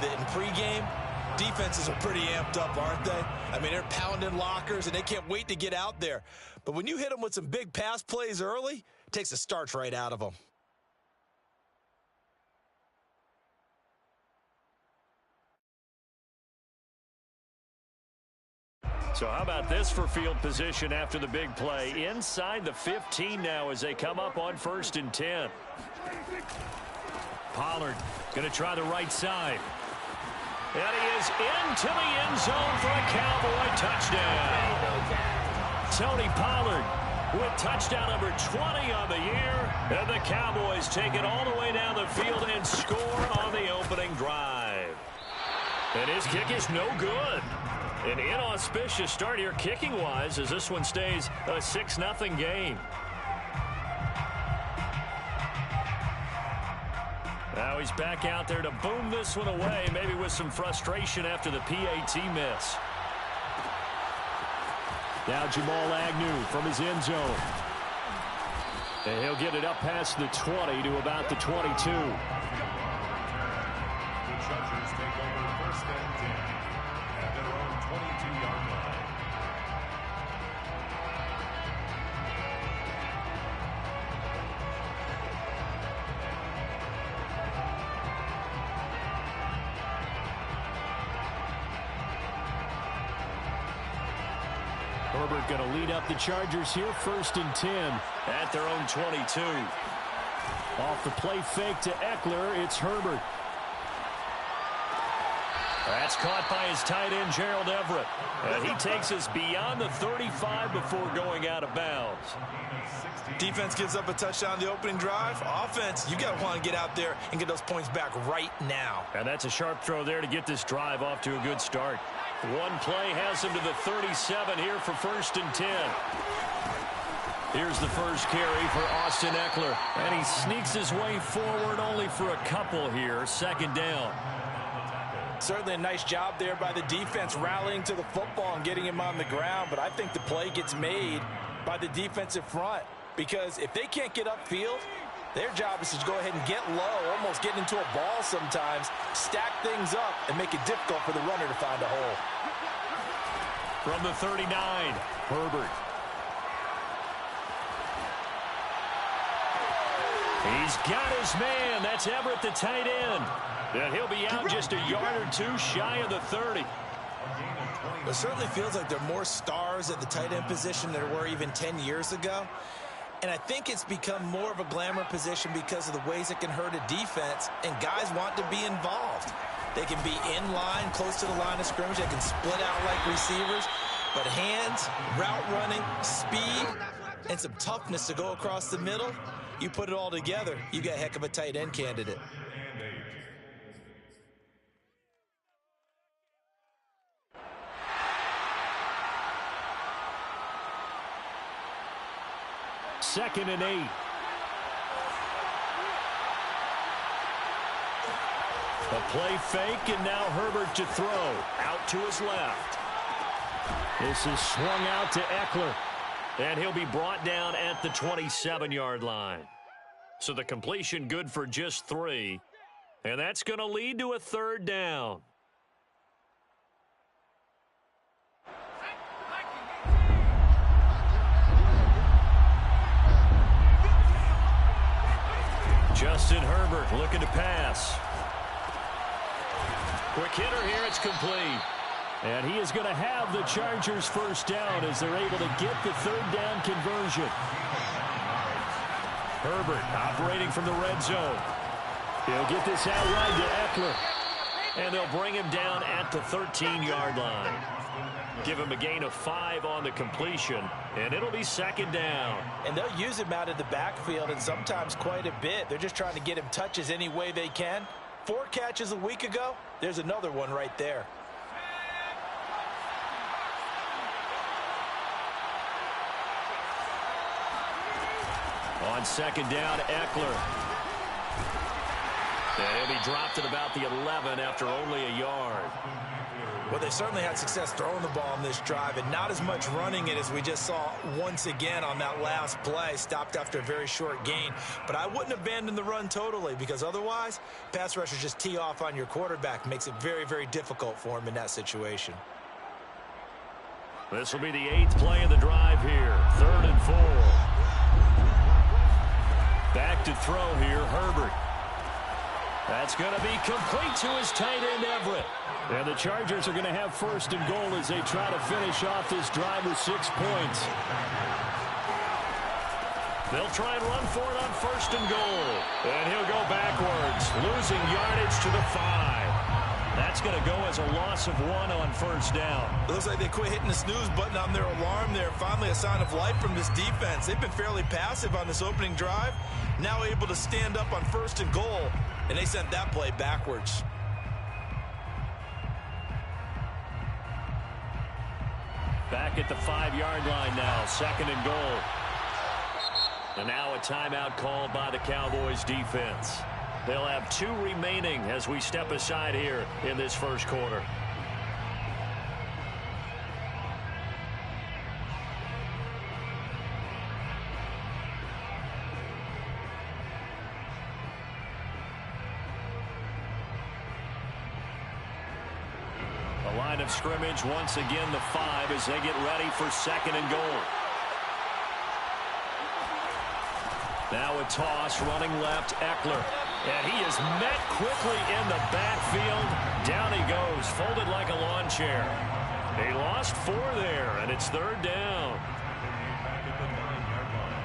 In pregame, defenses are pretty amped up, aren't they? I mean, they're pounding lockers, and they can't wait to get out there. But when you hit them with some big pass plays early, it takes the starch right out of them. So how about this for field position after the big play? Inside the 15 now as they come up on 1st and 10. Pollard going to try the right side. And he is into the end zone for a Cowboy touchdown. Tony Pollard with touchdown number 20 on the year. And the Cowboys take it all the way down the field and score on the opening drive. And his kick is no good. An inauspicious start here kicking-wise as this one stays a 6-0 game. Now he's back out there to boom this one away, maybe with some frustration after the PAT miss. Now Jamal Agnew from his end zone. And he'll get it up past the 20 to about the 22. The Chargers take over 1st and 10 at their own 22-yard line. Herbert going to lead up the Chargers here, 1st and 10 at their own 22. Off the play fake to Eckler, it's Herbert. That's caught by his tight end, Gerald Everett. And he takes us beyond the 35 before going out of bounds. Defense gives up a touchdown the opening drive. Offense, you got to want to get out there and get those points back right now. And that's a sharp throw there to get this drive off to a good start. One play has him to the 37 here for 1st and 10. Here's the first carry for Austin Eckler. And he sneaks his way forward only for a couple here. 2nd down. Certainly a nice job there by the defense rallying to the football and getting him on the ground. But I think the play gets made by the defensive front. Because if they can't get upfield, their job is to go ahead and get low, almost get into a ball sometimes, stack things up, and make it difficult for the runner to find a hole. From the 39, Herbert. He's got his man. That's Everett, the tight end. And he'll be out just a yard or two shy of the 30. It certainly feels like there are more stars at the tight end position than there were even 10 years ago. And I think it's become more of a glamour position because of the ways it can hurt a defense, and guys want to be involved. They can be in line, close to the line of scrimmage. They can split out like receivers. But hands, route running, speed, and some toughness to go across the middle, you put it all together, you got a heck of a tight end candidate. Second and 8. A play fake, and now Herbert to throw. Out to his left. This is swung out to Eckler. And he'll be brought down at the 27-yard line. So the completion good for just 3. And that's going to lead to a 3rd down. Justin Herbert looking to pass. Quick hitter here, it's complete. And he is going to have the Chargers 1st down as they're able to get the 3rd down conversion. Herbert operating from the red zone. He'll get this out right to Eckler. And they'll bring him down at the 13-yard line. Give him a gain of 5 on the completion, and it'll be 2nd down. And they'll use him out of the backfield, and sometimes quite a bit. They're just trying to get him touches any way they can. 4 catches a week ago, there's another one right there. On 2nd down, Eckler. And he'll be dropped at about the 11 after only a yard. Well, they certainly had success throwing the ball on this drive and not as much running it as we just saw once again on that last play. Stopped after a very short gain. But I wouldn't abandon the run totally because otherwise, pass rushers just tee off on your quarterback. Makes it very, very difficult for him in that situation. This will be the 8th play of the drive here. 3rd and 4. Back to throw here, Herbert. That's going to be complete to his tight end, Everett. And the Chargers are going to have 1st and goal as they try to finish off this drive with 6 points. They'll try and run for it on 1st and goal. And he'll go backwards, losing yardage to the 5. That's going to go as a loss of 1 on 1st down. It looks like they quit hitting the snooze button on their alarm there. Finally a sign of life from this defense. They've been fairly passive on this opening drive. Now able to stand up on 1st and goal. And they sent that play backwards. Back at the 5-yard line now. 2nd and goal. And now a timeout called by the Cowboys defense. They'll have 2 remaining as we step aside here in this first quarter. The line of scrimmage once again the 5 as they get ready for 2nd and goal. Now a toss running left, Eckler. And he is met quickly in the backfield. Down he goes, folded like a lawn chair. They lost 4 there, and it's 3rd down. Back at the 9-yard line.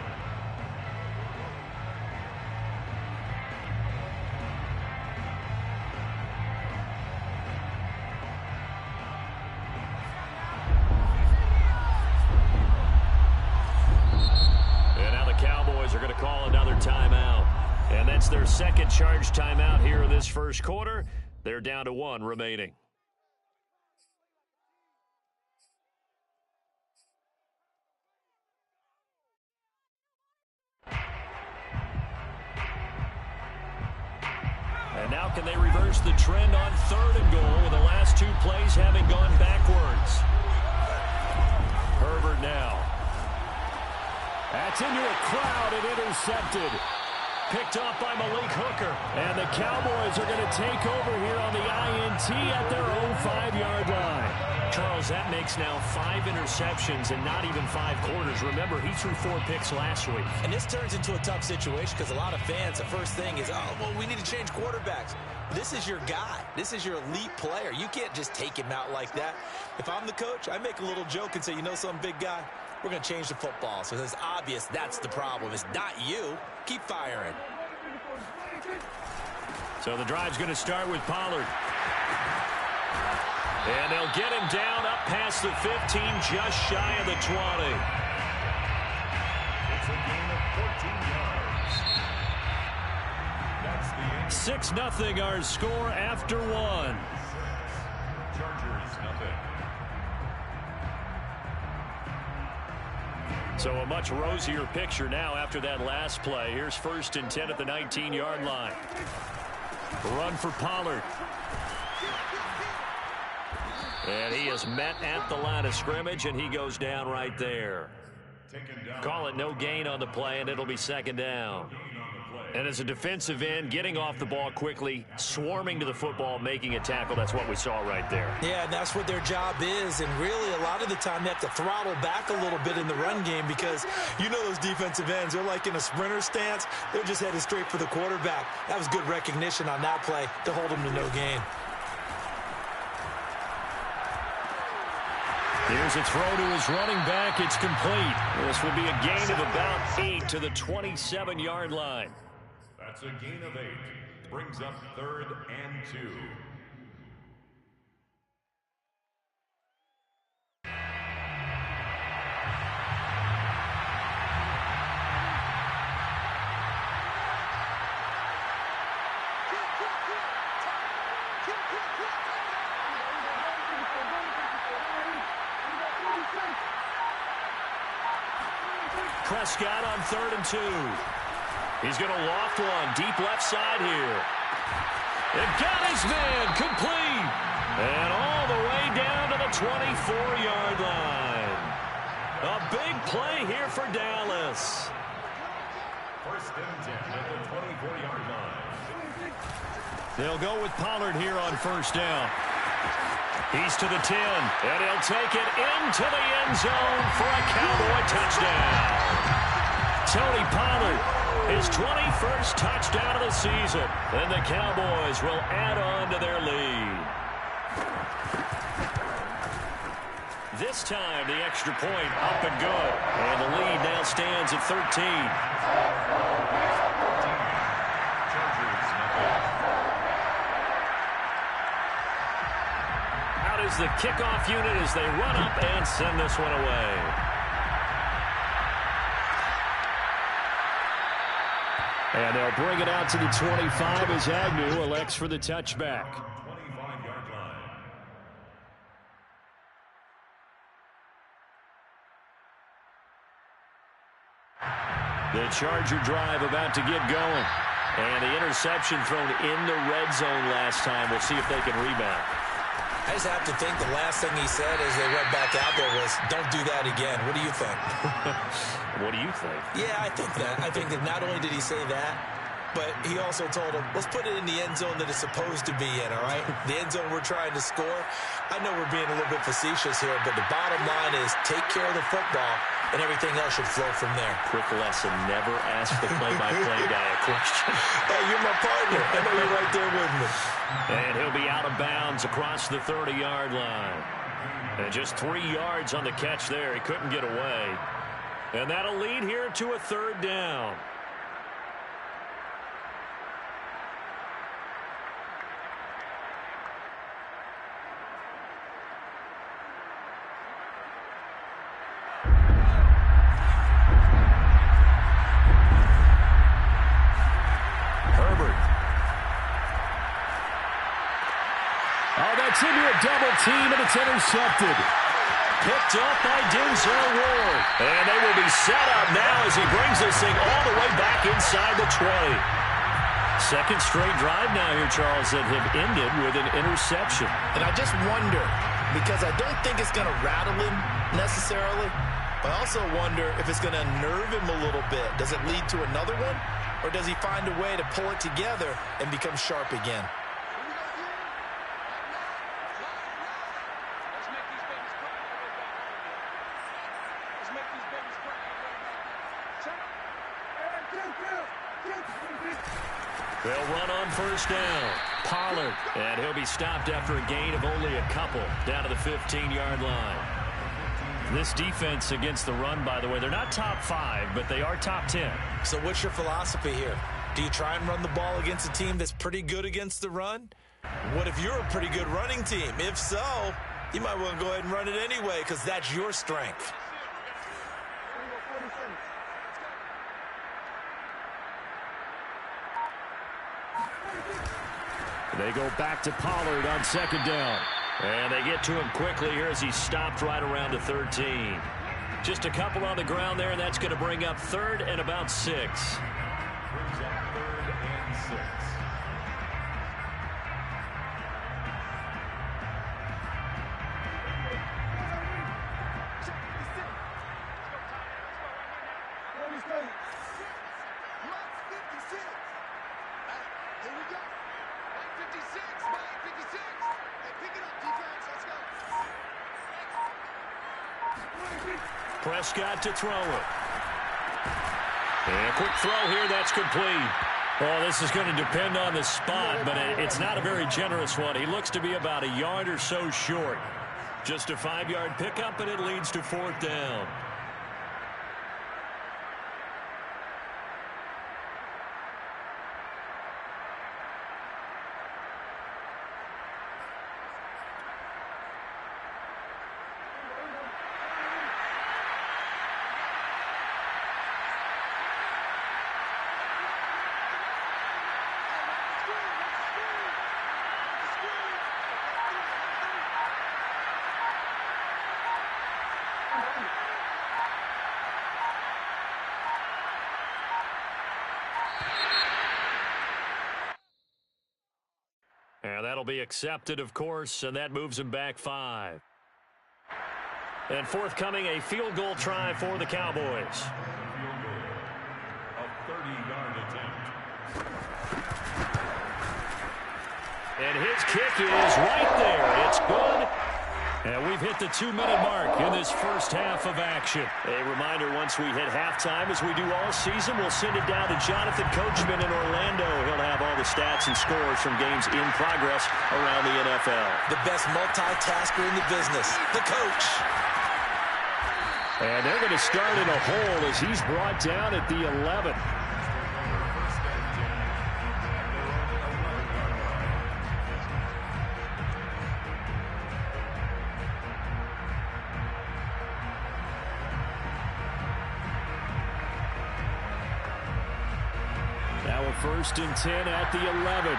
And now the Cowboys are going to call another timeout. And that's their 2nd charge timeout here in this first quarter. They're down to 1 remaining. And now can they reverse the trend on 3rd and goal with the last 2 plays having gone backwards? Herbert now. That's into a crowd and intercepted. Picked off by Malik Hooker. And the Cowboys are going to take over here on the INT at their own 5-yard line. Charles, that makes now 5 interceptions and not even 5 quarters. Remember, he threw 4 picks last week. And this turns into a tough situation because a lot of fans, the first thing is, oh, well, we need to change quarterbacks. This is your guy. This is your elite player. You can't just take him out like that. If I'm the coach, I make a little joke and say, you know something, big guy? We're going to change the football. So it's obvious that's the problem. It's not you. Keep firing. So the drive's going to start with Pollard. And they'll get him down up past the 15, just shy of the 20. It's a gain of 14 yards. That's the end. 6-0 our score after 1. Chargers, nothing. So a much rosier picture now after that last play. Here's 1st and 10 at the 19-yard line. Run for Pollard. And he is met at the line of scrimmage, and he goes down right there. Call it no gain on the play, and it'll be 2nd down. And as a defensive end, getting off the ball quickly, swarming to the football, making a tackle, that's what we saw right there. Yeah, and that's what their job is. And really, a lot of the time, they have to throttle back a little bit in the run game because you know those defensive ends, they're like in a sprinter stance. They're just headed straight for the quarterback. That was good recognition on that play to hold them to no gain. Here's a throw to his running back. It's complete. This will be a gain of about 8 to the 27-yard line. That's a gain of 8. Brings up 3rd and 2. Prescott on 3rd and 2. He's going to loft one deep left side here. And got his man complete. And all the way down 24-yard line. A big play here for Dallas. First and 10 at the 24-yard line. They'll go with Pollard here on first down. He's to the 10, and he'll take it into the end zone for a Cowboy touchdown. Tony Pollard, his 21st touchdown of the season, and the Cowboys will add on to their lead. This time, the extra point up and good, and the lead now stands at 13. Is the kickoff unit as they run up and send this one away. And they'll bring it out to the 25 as Agnew elects for the touchback. 25-yard line. The Charger drive about to get going. And the interception thrown in the red zone last time. We'll see if they can rebound. I just have to think the last thing he said as they went back out there was, don't do that again. What do you think? What do you think? Yeah, I think that. I think that not only did he say that, but he also told him, let's put it in the end zone that it's supposed to be in, all right? The end zone we're trying to score. I know we're being a little bit facetious here, but the bottom line is take care of the football, and everything else should flow from there. Quick lesson, never ask the play-by-play guy a question. Hey, you're my partner. I know you're right there with me. And he'll be out of bounds across the 30-yard line. And just 3 yards on the catch there. He couldn't get away. And that'll lead here to a third down. Into a double team, and it's intercepted. Picked up by Denzel Ward. And they will be set up now as he brings this thing all the way back inside the 20. Second straight drive now here, Charles, that have ended with an interception. And I just wonder, because I don't think it's going to rattle him necessarily, but I also wonder if it's going to unnerve him a little bit. Does it lead to another one, or does he find a way to pull it together and become sharp again? They'll run on first down. Pollard, and he'll be stopped after a gain of only a couple down to the 15-yard line. This defense against the run, by the way, they're not top 5, but they are top 10. So what's your philosophy here? Do you try and run the ball against a team that's pretty good against the run? What if you're a pretty good running team? If so, you might want to go ahead and run it anyway because that's your strength. They go back to Pollard on second down. And they get to him quickly here as he's stopped right around the 13. Just a couple on the ground there, and that's going to bring up third and about 6. Brings up third and 6. Prescott to throw it. And a quick throw here, that's complete. Oh, this is going to depend on the spot, but it's not a very generous one. He looks to be about a yard or so short. Just a 5-yard pickup, and it leads to fourth down. And that'll be accepted, of course, and that moves him back 5. And forthcoming, a field goal try for the Cowboys. Field goal. A 30-yard attempt. And his kick is right there. It's good. And we've hit the 2-minute mark in this first half of action. A reminder, once we hit halftime, as we do all season, we'll send it down to Jonathan Coachman in Orlando. He'll have all the stats and scores from games in progress around the NFL. The best multitasker in the business, the coach. And they're going to start in a hole as he's brought down at the 11. Now a 1st and 10 at the 11.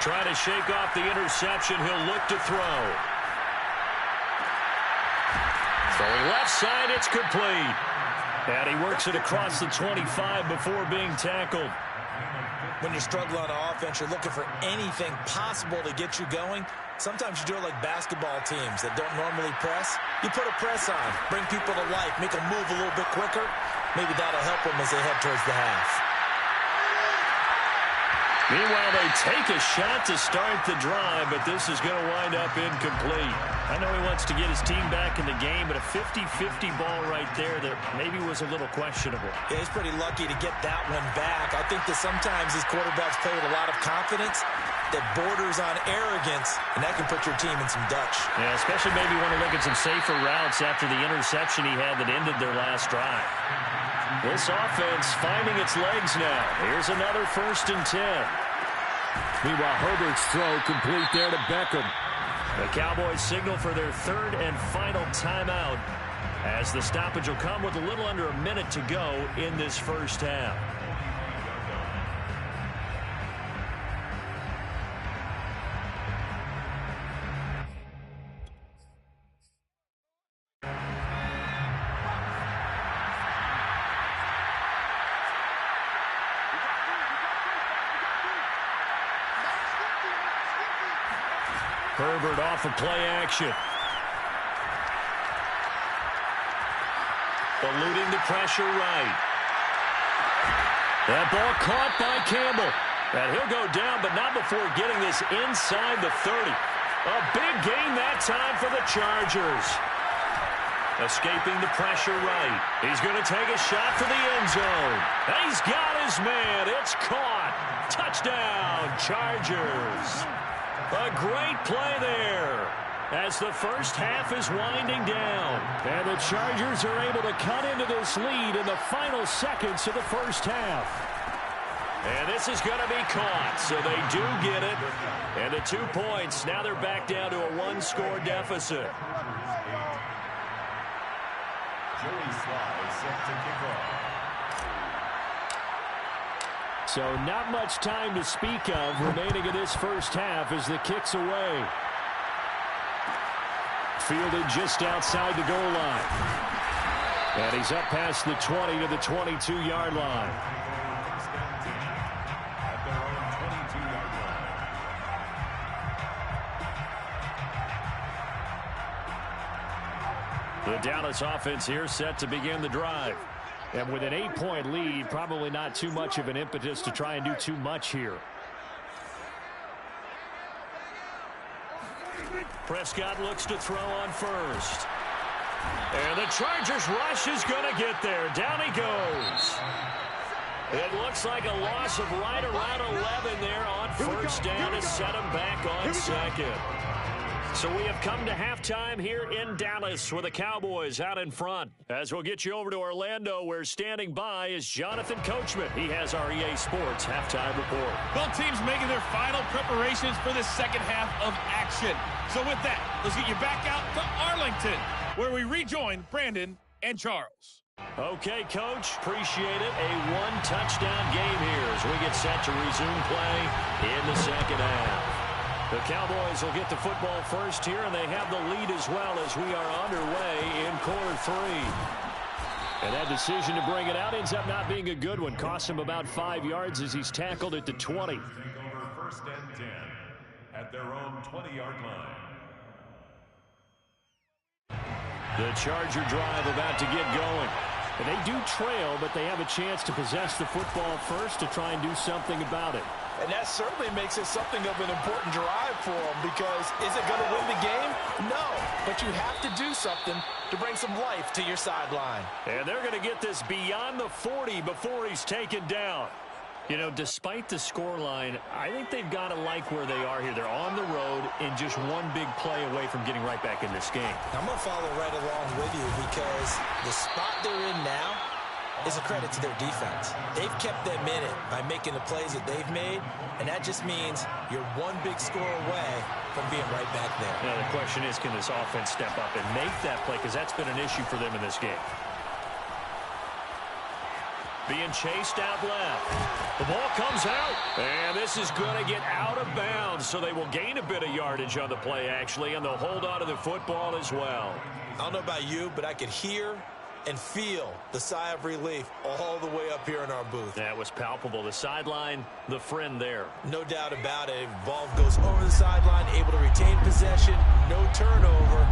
Trying to shake off the interception. He'll look to throw. Throwing left side, it's complete. And he works it across the 25 before being tackled. When you struggle on offense, you're looking for anything possible to get you going. Sometimes you do it like basketball teams that don't normally press. You put a press on, bring people to life, make them move a little bit quicker. Maybe that'll help them as they head towards the half. Meanwhile, they take a shot to start the drive, but this is going to wind up incomplete. I know he wants to get his team back in the game, but a 50-50 ball right there that maybe was a little questionable. Yeah, he's pretty lucky to get that one back. I think that sometimes these quarterbacks play with a lot of confidence that borders on arrogance, and that can put your team in some Dutch. Yeah, especially maybe want to look at some safer routes after the interception he had that ended their last drive. This offense finding its legs now. Here's another 1st and 10. Meanwhile, Herbert's throw complete there to Beckham. The Cowboys signal for their 3rd and final timeout as the stoppage will come with a little under a minute to go in this first half. Herbert off of play action. Eluding the pressure right. That ball caught by Campbell. And he'll go down, but not before getting this inside the 30. A big gain that time for the Chargers. Escaping the pressure right. He's going to take a shot for the end zone. He's got his man. It's caught. Touchdown, Chargers. A great play there as the first half is winding down. And the Chargers are able to cut into this lead in the final seconds of the first half. And this is going to be caught, so they do get it. And the 2 points, now they're back down to a 1-score deficit. Joey Sly set to kick off. So not much time to speak of remaining in this first half as the kick's away. Fielded just outside the goal line. And he's up past the 20 to the 22-yard line. At their own 22-yard line. The Dallas offense here set to begin the drive. And with an 8-point lead, probably not too much of an impetus to try and do too much here. Prescott looks to throw on first. And the Chargers rush is going to get there. Down he goes. It looks like a loss of right around 11 there on first down to set him back on second. So we have come to halftime here in Dallas with the Cowboys out in front. As we'll get you over to Orlando, where standing by is Jonathan Coachman. He has our EA Sports halftime report. Both teams making their final preparations for the second half of action. So with that, let's get you back out to Arlington, where we rejoin Brandon and Charles. Okay, Coach, appreciate it. A 1-touchdown game here as we get set to resume play in the second half. The Cowboys will get the football first here, and they have the lead as well as we are underway in quarter 3. And that decision to bring it out ends up not being a good one. Costs him about 5 yards as he's tackled at the 20. Take over 1st and 10 at their own 20-yard line. The Charger drive about to get going. And they do trail, but they have a chance to possess the football first to try and do something about it. And that certainly makes it something of an important drive for them, because is it going to win the game? No, but you have to do something to bring some life to your sideline. And they're going to get this beyond the 40 before he's taken down. You know, despite the scoreline, I think they've got to like where they are here. They're on the road and just one big play away from getting right back in this game. I'm going to follow right along with you, because the spot they're in now is a credit to their defense. They've kept them in it by making the plays that they've made, and that just means you're one big score away from being right back there. Now, the question is, can this offense step up and make that play, because that's been an issue for them in this game. Being chased out left. The ball comes out, and this is going to get out of bounds, so they will gain a bit of yardage on the play, actually, and they'll hold on to the football as well. I don't know about you, but I could hear and feel the sigh of relief all the way up here in our booth. That was palpable. The sideline, the friend there. No doubt about it. Ball goes over the sideline, able to retain possession, no turnover.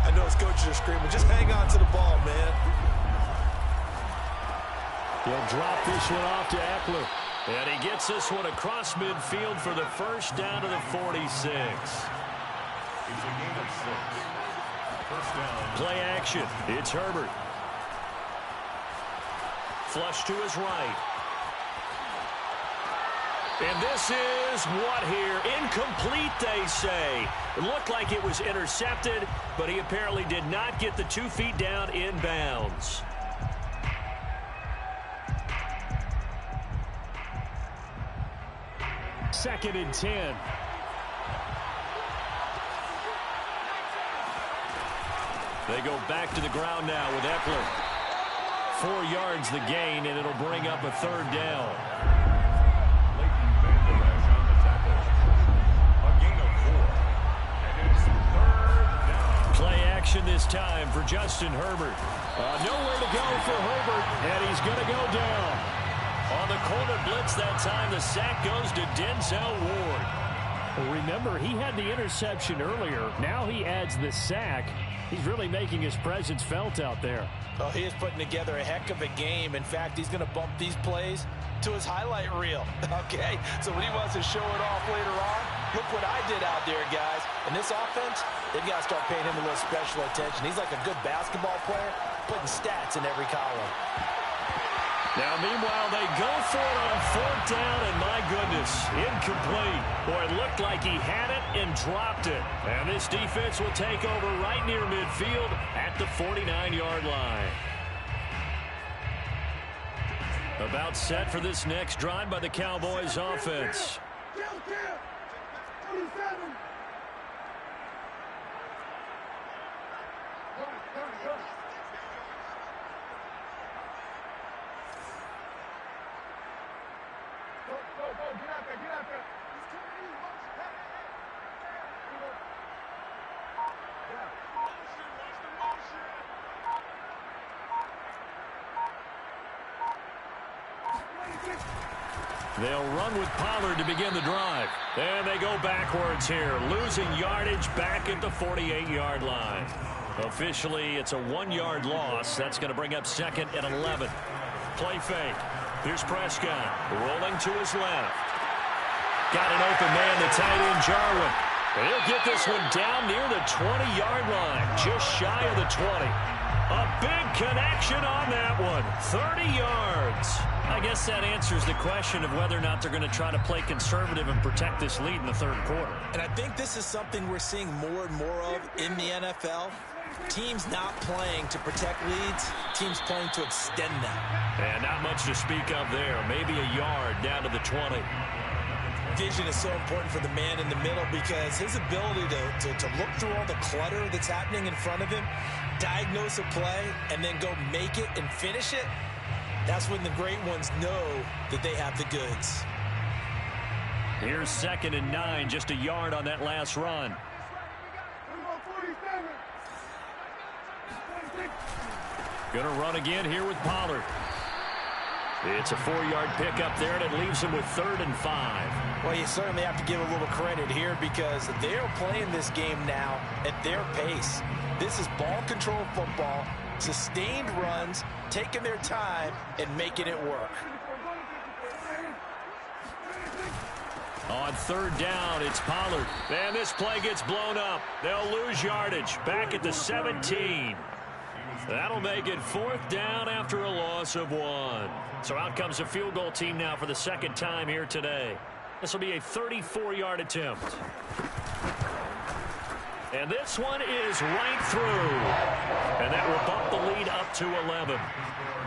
I know his coaches are screaming, just hang on to the ball, man. He'll drop this one off to Eckler. And he gets this one across midfield for the first down to the 46. It's a gain of 6. First down. Play action. It's Herbert. Flush to his right. And this is what here? Incomplete, they say. It looked like it was intercepted, but he apparently did not get the 2 feet down in bounds. Second and 10. They go back to the ground now with Eckler. 4 yards the gain, and it'll bring up a third down. Leighton Vander Esch on the tackle. A gain of 4. And it's third down. Play action this time for Justin Herbert. Nowhere to go for Herbert, and he's going to go down. On the corner blitz that time, the sack goes to Denzel Ward. Well, remember, he had the interception earlier. Now he adds the sack. He's really making his presence felt out there. Oh, he is putting together a heck of a game. In fact, he's going to bump these plays to his highlight reel. Okay, so when he wants to show it off later on, look what I did out there, guys. In this offense, they've got to start paying him a little special attention. He's like a good basketball player, putting stats in every column. Now, meanwhile, they go for it on 4th down, and my goodness, incomplete. Boy, it looked like he had it and dropped it. And this defense will take over right near midfield at the 49-yard line. About set for this next drive by the Cowboys offense. They'll run with Pollard to begin the drive. And they go backwards here, losing yardage back at the 48-yard line. Officially, it's a 1-yard loss. That's going to bring up 2nd and 11. Play fake. Here's Prescott rolling to his left. Got an open man, the tight end, Jarwin. And he'll get this one down near the 20-yard line, just shy of the 20. A big connection on that one, 30 yards. I guess that answers the question of whether or not they're going to try to play conservative and protect this lead in the 3rd quarter. And I think this is something we're seeing more and more of in the NFL. Teams not playing to protect leads, teams playing to extend them. And not much to speak of there. Maybe a yard down to the 20. Vision is so important for the man in the middle, because his ability to look through all the clutter that's happening in front of him, diagnose a play, and then go make it and finish it, that's when the great ones know that they have the goods. Here's 2nd and 9, just a yard on that last run. Gonna run again here with Pollard. It's a 4-yard pickup there, and it leaves him with 3rd and 5. Well, you certainly have to give a little credit here, because they're playing this game now at their pace. This is ball control football, sustained runs, taking their time, and making it work. On third down, it's Pollard. And this play gets blown up. They'll lose yardage. Back at the 17. That'll make it fourth down after a loss of 1. So out comes a field goal team now for the second time here today. This will be a 34-yard attempt. And this one is right through. And that will bump the lead up to 11.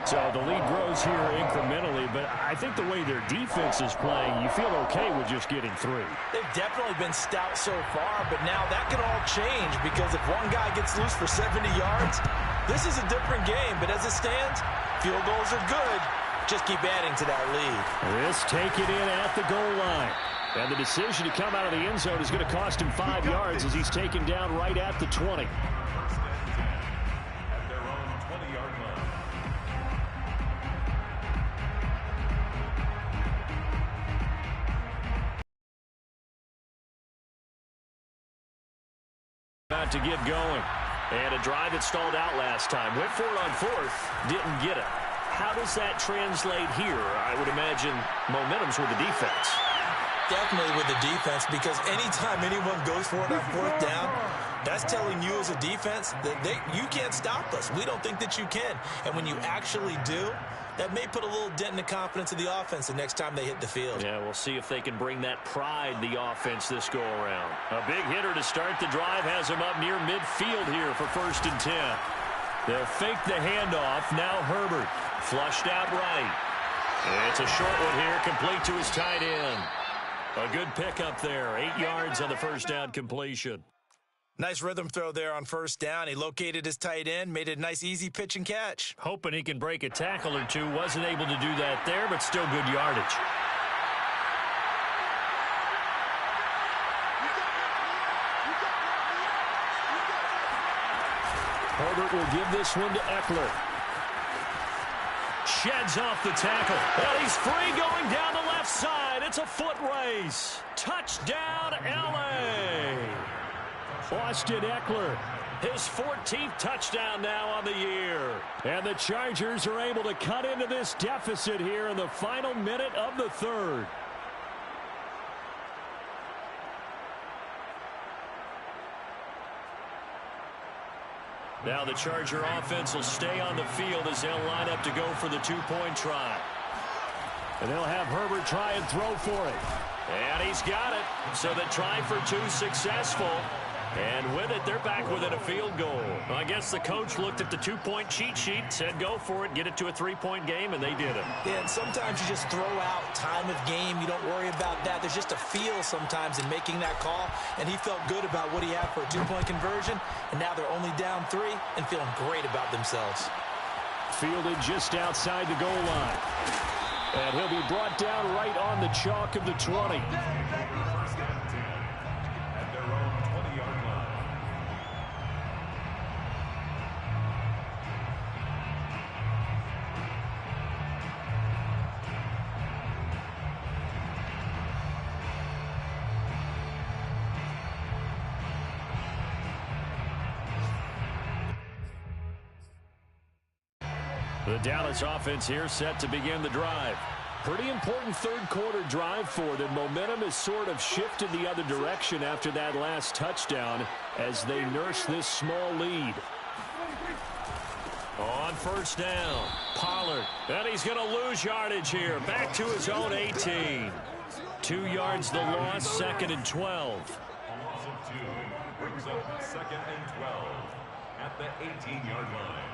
So the lead grows here incrementally, but I think the way their defense is playing, you feel okay with just getting 3. They've definitely been stout so far, but now that could all change because if one guy gets loose for 70 yards, this is a different game. But as it stands, field goals are good. Just keep adding to that lead. This taken in at the goal line. And the decision to come out of the end zone is going to cost him 5 yards as he's taken down right at the 20. About to get going. And a drive that stalled out last time. Went for it on fourth. Didn't get it. How does that translate here? I would imagine momentum's with the defense. Definitely with the defense, because anytime anyone goes for it on fourth down, that's telling you as a defense that you can't stop us. We don't think that you can. And when you actually do, that may put a little dent in the confidence of the offense the next time they hit the field. Yeah, we'll see if they can bring that pride, the offense, this go-around. A big hitter to start the drive has him up near midfield here for 1st and 10. They'll fake the handoff. Now Herbert flushed out right. It's a short one here, complete to his tight end. A good pickup there. 8 yards on the first down completion. Nice rhythm throw there on first down. He located his tight end, made it a nice, easy pitch and catch. Hoping he can break a tackle or two. Wasn't able to do that there, but still good yardage. Herbert will give this one to Eckler. Sheds off the tackle. And he's free going down the left side. It's a foot race. Touchdown, L.A. Austin Eckler. His 14th touchdown now on the year. And the Chargers are able to cut into this deficit here in the final minute of the third. Now the Charger offense will stay on the field as they'll line up to go for the two-point try. And they'll have Herbert try and throw for it. And he's got it. So the try for 2 successful. And with it, they're back within a field goal. Well, I guess the coach looked at the two-point cheat sheet, said go for it, get it to a 3-point game, and they did it. Yeah, and sometimes you just throw out time of game. You don't worry about that. There's just a feel sometimes in making that call, and he felt good about what he had for a 2-point conversion, and now they're only down 3 and feeling great about themselves. Fielded just outside the goal line. And he'll be brought down right on the chalk of the 20. The Dallas offense here set to begin the drive. Pretty important third-quarter drive for them. Momentum has sort of shifted the other direction after that last touchdown as they nurse this small lead. On first down, Pollard. And he's going to lose yardage here. Back to his own 18. 2 yards the loss, 2nd and 12. Brings up 2nd and 12 at the 18-yard line.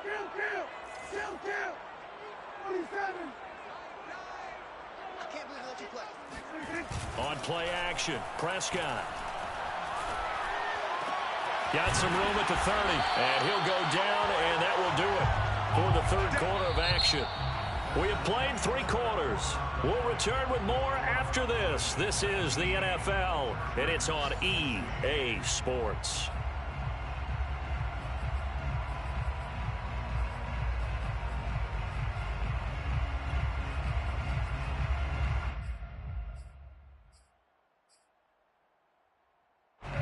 Kill! 27! I can't believe I let you play. On play action, Prescott. Got some room at the 30, and he'll go down, and that will do it for the third quarter of action. We have played 3 quarters. We'll return with more after this. This is the NFL, and it's on EA Sports.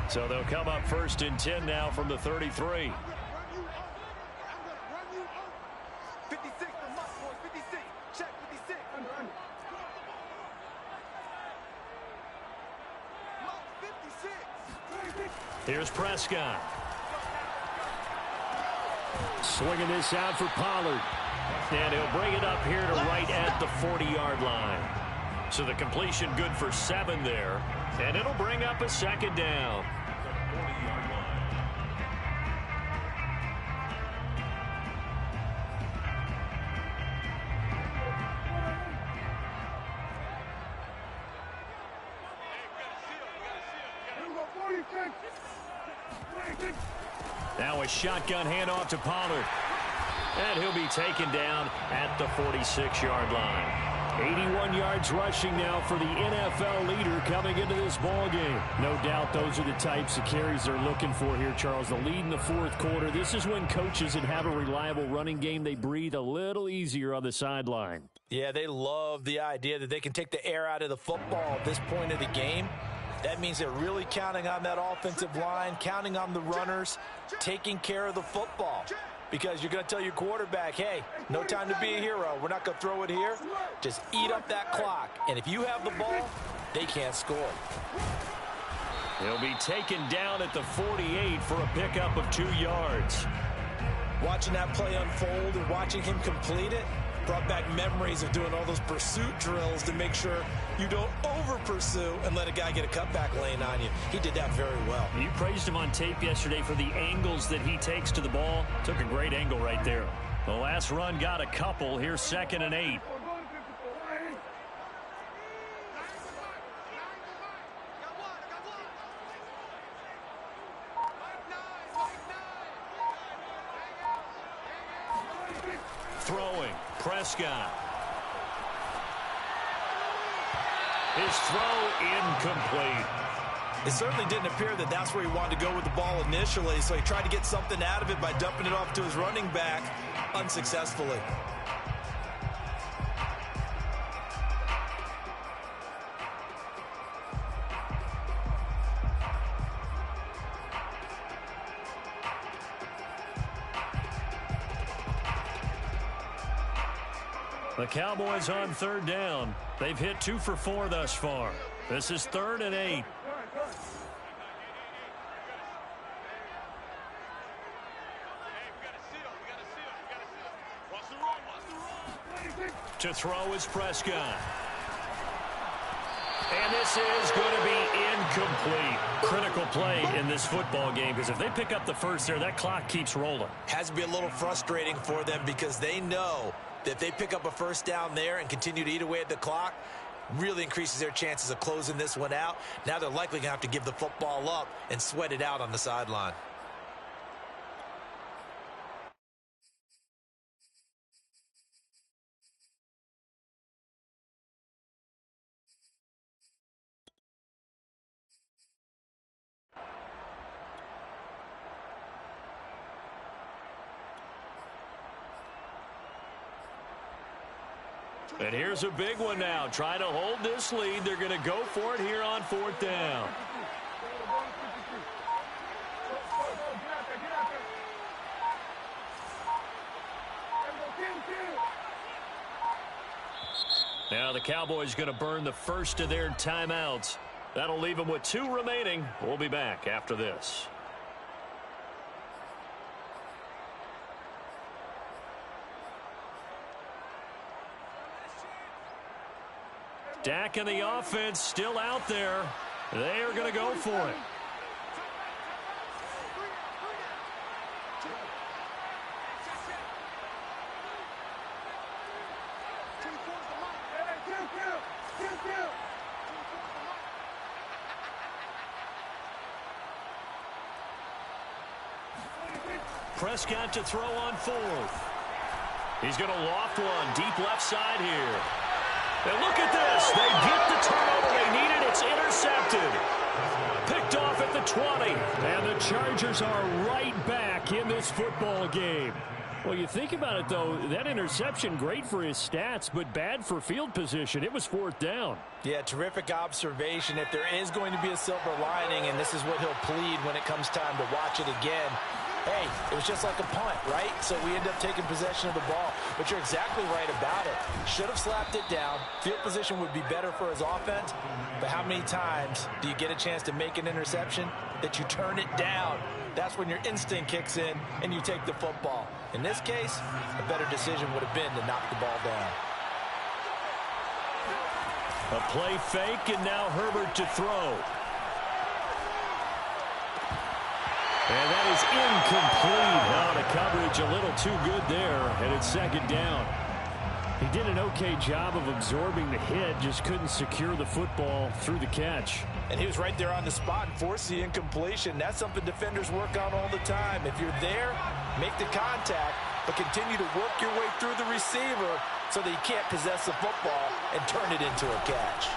So they'll come up 1st and 10 now from the 33. 56 for Musk, boys. 56. Check 56. Musk, 56. Here's Prescott. Swinging this out for Pollard. And he'll bring it up here to right at the 40-yard line. So the completion good for 7 there. And it'll bring up a 2nd down. Now a shotgun handoff to Pollard. And he'll be taken down at the 46-yard line. 81 yards rushing now for the NFL leader coming into this ball game. No doubt those are the types of carries they're looking for here, Charles. The lead in the 4th quarter. This is when coaches that have a reliable running game, they breathe a little easier on the sideline. Yeah, they love the idea that they can take the air out of the football at this point of the game. That means they're really counting on that offensive line, counting on the runners, taking care of the football. Because you're going to tell your quarterback, hey, no time to be a hero. We're not going to throw it here. Just eat up that clock. And if you have the ball, they can't score. He'll be taken down at the 48 for a pickup of 2 yards. Watching that play unfold and watching him complete it brought back memories of doing all those pursuit drills to make sure you don't over-pursue and let a guy get a cutback lane on you. He did that very well. You praised him on tape yesterday for the angles that he takes to the ball. Took a great angle right there. The last run got a couple. Here's 2nd and 8. Throwing, Prescott. His throw incomplete. It certainly didn't appear that that's where he wanted to go with the ball initially, so he tried to get something out of it by dumping it off to his running back unsuccessfully. The Cowboys on 3rd down. They've hit 2 for 4 thus far. This is 3rd and 8. To throw is Prescott. And this is going to be incomplete. Critical play in this football game because if they pick up the first there, that clock keeps rolling. Has to be a little frustrating for them because they know that if they pick up a first down there and continue to eat away at the clock, really increases their chances of closing this one out. Now they're likely going to have to give the football up and sweat it out on the sideline. And here's a big one now. Trying to hold this lead. They're going to go for it here on 4th down. Now the Cowboys going to burn the first of their timeouts. That'll leave them with 2 remaining. We'll be back after this. Dak and the offense still out there. They are going to go for it. Prescott to throw on 4th. He's going to loft one deep left side here. And look at this. They get the turnover they needed. It's intercepted. Picked off at the 20. And the Chargers are right back in this football game. Well, you think about it, though, that interception, great for his stats, but bad for field position. It was 4th down. Yeah, terrific observation. If there is going to be a silver lining, and this is what he'll plead when it comes time to watch it again, hey, it was just like a punt, right? So we end up taking possession of the ball. But you're exactly right about it. Should have slapped it down. Field position would be better for his offense. But how many times do you get a chance to make an interception that you turn it down? That's when your instinct kicks in and you take the football. In this case, a better decision would have been to knock the ball down. A play fake, and now Herbert to throw. And that is incomplete. Now the coverage a little too good there, and it's 2nd down. He did an okay job of absorbing the hit, just couldn't secure the football through the catch. And he was right there on the spot and forced the incompletion. That's something defenders work on all the time. If you're there, make the contact, but continue to work your way through the receiver so that he can't possess the football and turn it into a catch.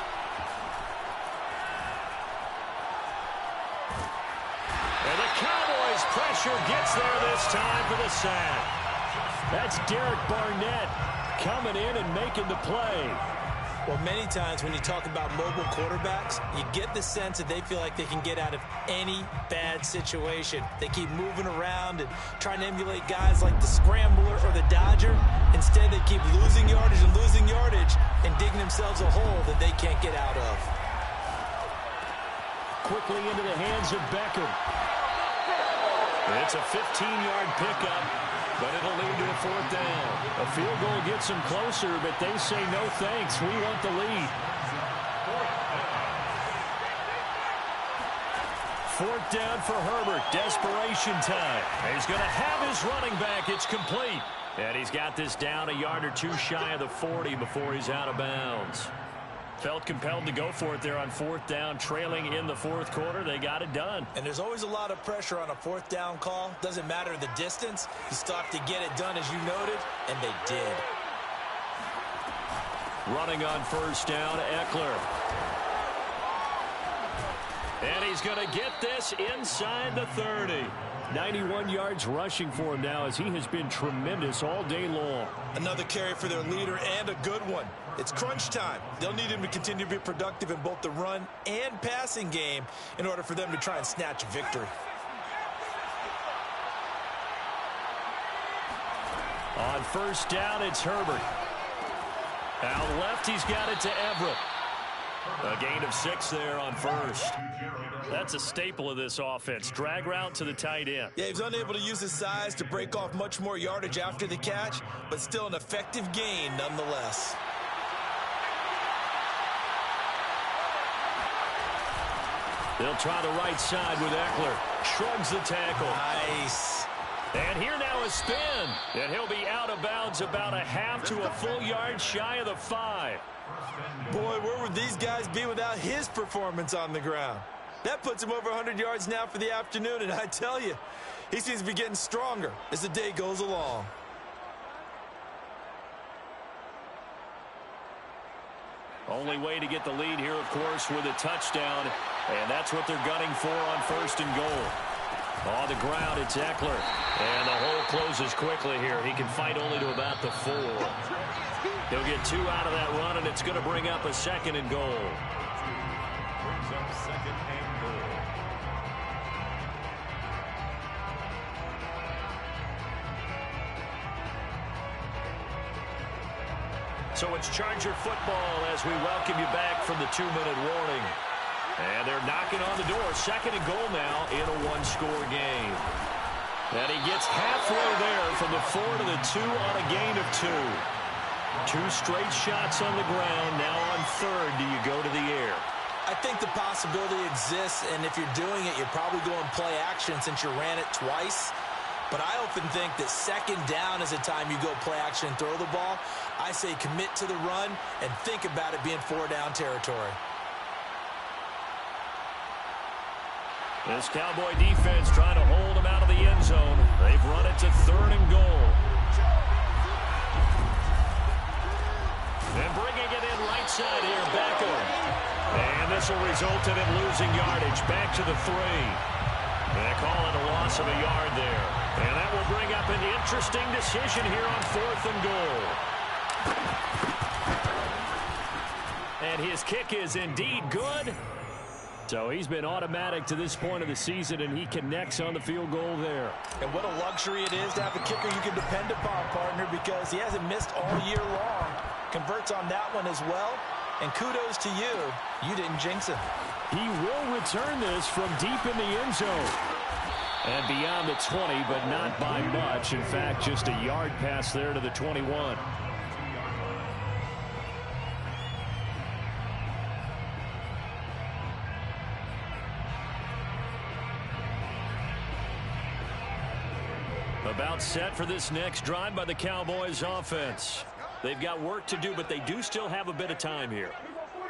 And the Cowboys' pressure gets there this time for the sack. That's Derek Barnett coming in and making the play. Well, many times when you talk about mobile quarterbacks, you get the sense that they feel like they can get out of any bad situation. They keep moving around and trying to emulate guys like the Scrambler or the Dodger. Instead, they keep losing yardage and digging themselves a hole that they can't get out of. Quickly into the hands of Beckham. It's a 15-yard pickup, but it'll lead to a 4th down. A field goal gets them closer, but they say no thanks. We want the lead. 4th down for Herbert. Desperation time. He's going to have his running back. It's complete. And he's got this down a yard or two shy of the 40 before he's out of bounds. Felt compelled to go for it there on 4th down, trailing in the 4th quarter. They got it done. And there's always a lot of pressure on a 4th down call. Doesn't matter the distance. You still have to get it done, as you noted, and they did. Running on 1st down, Eckler. And he's going to get this inside the 30. 91 yards rushing for him now, as he has been tremendous all day long. Another carry for their leader, and a good one. It's crunch time. They'll need him to continue to be productive in both the run and passing game in order for them to try and snatch a victory. On 1st down, it's Herbert. Out left, he's got it to Everett. A gain of 6 there on 1st. That's a staple of this offense. Drag route to the tight end. Yeah, he was unable to use his size to break off much more yardage after the catch, but still an effective gain nonetheless. They'll try the right side with Eckler. Shrugs the tackle. Nice. And here now a spin. And he'll be out of bounds about a half to a full yard shy of the 5. Boy, where would these guys be without his performance on the ground? That puts him over 100 yards now for the afternoon, and I tell you, he seems to be getting stronger as the day goes along. Only way to get the lead here, of course, with a touchdown, and that's what they're gunning for on 1st and goal. On the ground, it's Eckler, and the hole closes quickly here. He can fight only to about the 4. He'll get 2 out of that run, and it's going to bring up a 2nd and goal. Brings up 2nd and goal. So it's Charger football as we welcome you back from the 2-minute warning. And they're knocking on the door. 2nd and goal now in a 1-score game. And he gets halfway there from the 4 to the 2 on a gain of 2. 2 straight shots on the ground. Now on 3rd, do you go to the air? I think the possibility exists, and if you're doing it, you're probably going play action since you ran it twice. But I often think that 2nd down is a time you go play action and throw the ball. I say commit to the run and think about it being 4-down territory. This Cowboy defense trying to hold him out of the end zone. They've run it to 3rd and goal. And bringing it in right side here, Beckham. And this will result in him losing yardage. Back to the 3. They call it a loss of a yard there. And that will bring up an interesting decision here on 4th and goal. And his kick is indeed good. So he's been automatic to this point of the season, and he connects on the field goal there. And what a luxury it is to have a kicker you can depend upon, partner, because he hasn't missed all year long. Converts on that one as well. And kudos to you. You didn't jinx him. He will return this from deep in the end zone. And beyond the 20, but not by much. In fact, just a yard pass there to the 21. About set for this next drive by the Cowboys offense. They've got work to do, but they do still have a bit of time here.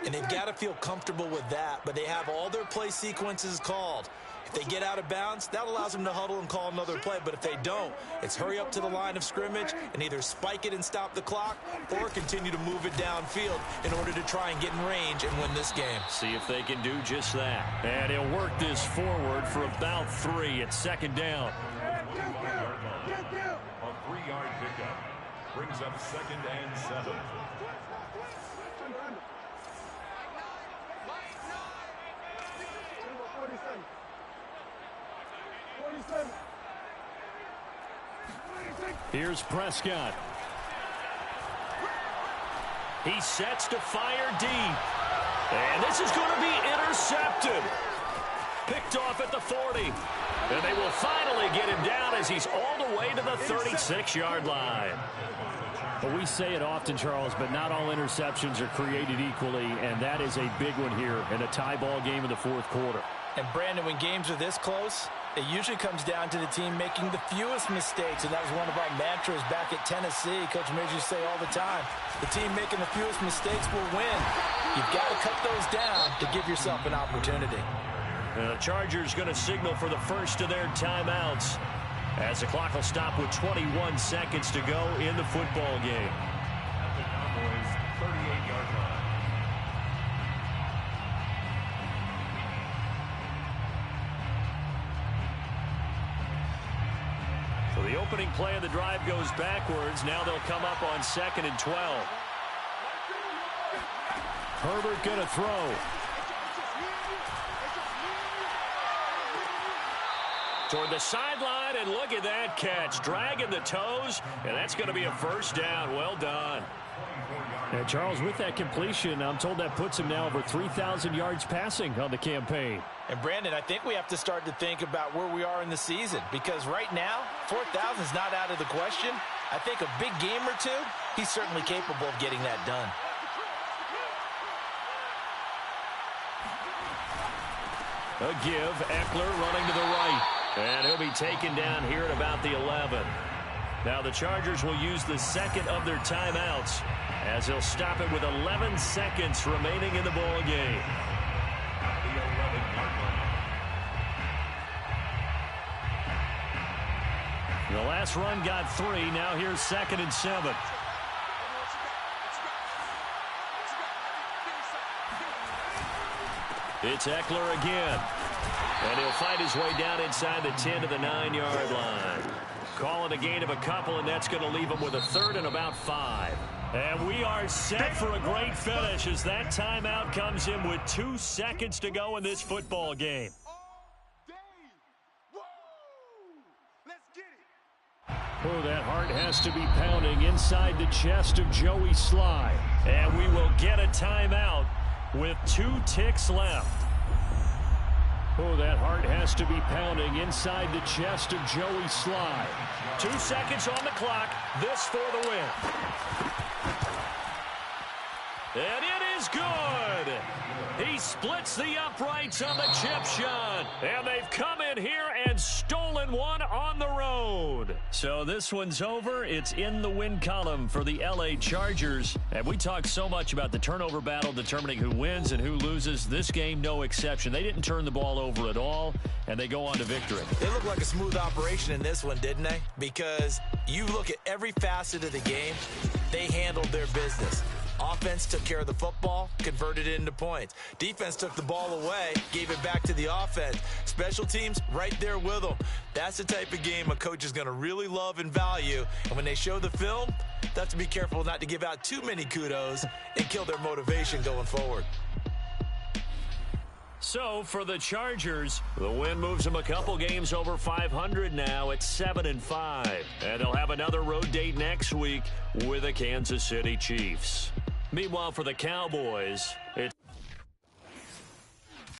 And they've got to feel comfortable with that, but they have all their play sequences called. If they get out of bounds, that allows them to huddle and call another play. But if they don't, it's hurry up to the line of scrimmage and either spike it and stop the clock or continue to move it downfield in order to try and get in range and win this game. See if they can do just that. And he'll work this forward for about 3 at 2nd down. A 3-yard pickup brings up 2nd and 7. Here's Prescott. He sets to fire deep. And this is going to be intercepted. Picked off at the 40. And they will finally get him down as he's all the way to the 36-yard line. Well, we say it often, Charles, but not all interceptions are created equally, and that is a big one here in a tie ball game in the 4th quarter. And, Brandon, when games are this close, it usually comes down to the team making the fewest mistakes, and that was one of our mantras back at Tennessee. Coach Mears used to say all the time, the team making the fewest mistakes will win. You've got to cut those down to give yourself an opportunity. The Chargers going to signal for the first of their timeouts as the clock will stop with 21 seconds to go in the football game. At the Cowboys' 38-yard line. So the opening play of the drive goes backwards. Now they'll come up on 2nd and 12. Herbert going to throw. Toward the sideline, and look at that catch. Dragging the toes, and that's going to be a first down. Well done. And Charles, with that completion, I'm told that puts him now over 3,000 yards passing on the campaign. And, Brandon, I think we have to start to think about where we are in the season, because right now, 4,000 is not out of the question. I think a big game or two, he's certainly capable of getting that done. A give, Eckler running to the right. And he'll be taken down here at about the 11. Now the Chargers will use the second of their timeouts as they'll stop it with 11 seconds remaining in the ball game. The 11-yard line. The last run got 3. Now here's 2nd and 7. It's Eckler again. And he'll find his way down inside the 10 to the 9-yard line. Calling a gain of a couple, and that's going to leave him with a 3rd and about 5. And we are set for a great finish as that timeout comes in with 2 seconds to go in this football game. Oh, that heart has to be pounding inside the chest of Joey Sly. And we will get a timeout with 2 ticks left. Oh, that heart has to be pounding inside the chest of Joey Sly. 2 seconds on the clock. This for the win. And it is good. He splits the uprights on the chip shot. And they've come in here and stolen one on the road. So this one's over. It's in the win column for the LA Chargers. And we talk so much about the turnover battle determining who wins and who loses. This game, no exception. They didn't turn the ball over at all, and they go on to victory. They look like a smooth operation in this one, didn't they? Because you look at every facet of the game, they handled their business. Offense took care of the football, converted it into points. Defense took the ball away, gave it back to the offense. Special teams, right there with them. That's the type of game a coach is going to really love and value. And when they show the film, they have to be careful not to give out too many kudos and kill their motivation going forward. So for the Chargers, the win moves them a couple games over 500 now at 7-5. And they'll have another road date next week with the Kansas City Chiefs. Meanwhile, for the Cowboys,